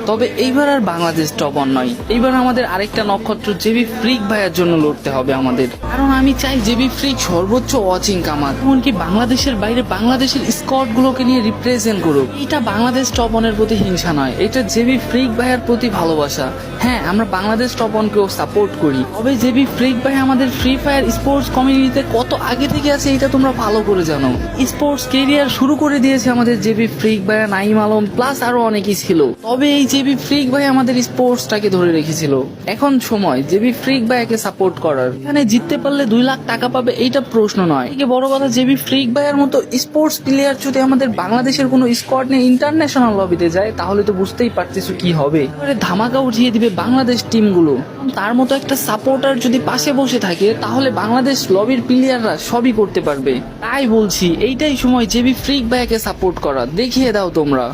তবে এইবার আর Bangladesh top on নয়, এইবার আমাদের আরেকটা নক্ষত্র জেবি ফ্রিক ভাইয়ের জন্য লড়তে হবে আমাদের। কারণ আমি চাই জেবি ফ্রিক সর্বোচ্চ ওয়াচিং কামাক, এমনকি বাংলাদেশের বাইরে বাংলাদেশের স্কোয়াড গুলোকে নিয়ে রিপ্রেজেন্ট করুক। এটা বাংলাদেশ টপ অনের প্রতি হিংসা নয়, এটা জেবি ফ্রিক ভাইয়ের প্রতি ভালোবাসা। হ্যাঁ, আমরা বাংলাদেশ টপ অনকেও সাপোর্ট করি, তবে জেবি ফ্রিক ভাই আমাদের ফ্রি ফায়ার স্পোর্টস কমিউনিটিতে কত আগে থেকে আছে এটা তোমরা ভালো করে জানো। স্পোর্টস কেরিয়ার শুরু করে দিয়েছে আমাদের জেবি ফ্রিক ভাই, নাইম আলম প্লাস আরো অনেকেই ছিল। তবে এই জেবি ফ্রিক ভাই আমাদের স্পোর্টসটাকে ধরে রেখেছিল। এখন সময় জেবি ফ্রিক ভাইকে সাপোর্ট করার। এখানে জিততে পারলে 2 লাখ টাকা পাবে, এইটা প্রশ্ন নয়। এদিকে বড় কথা, জেবি ফ্রিক ভাইয়ের মতো স্পোর্টস প্লেয়ার যদি আমাদের বাংলাদেশের কোনো স্কোয়াড নিয়ে ইন্টারন্যাশনাল লবিতে যায় তাহলে তো বুঝতেই পারতেছো কি হবে। এবারে ধামাকা উঠিয়ে দিবে বাংলাদেশ টিমগুলো। তার মতো একটা সাপোর্টার যদি পাশে বসে থাকে তাহলে বাংলাদেশ লবির প্লেয়াররা সবই করতে পারবে। তাই বলছি এইটাই সময় জেবি ফ্রিক ভাইকে সাপোর্ট করা, দেখিয়ে দাও তোমরা।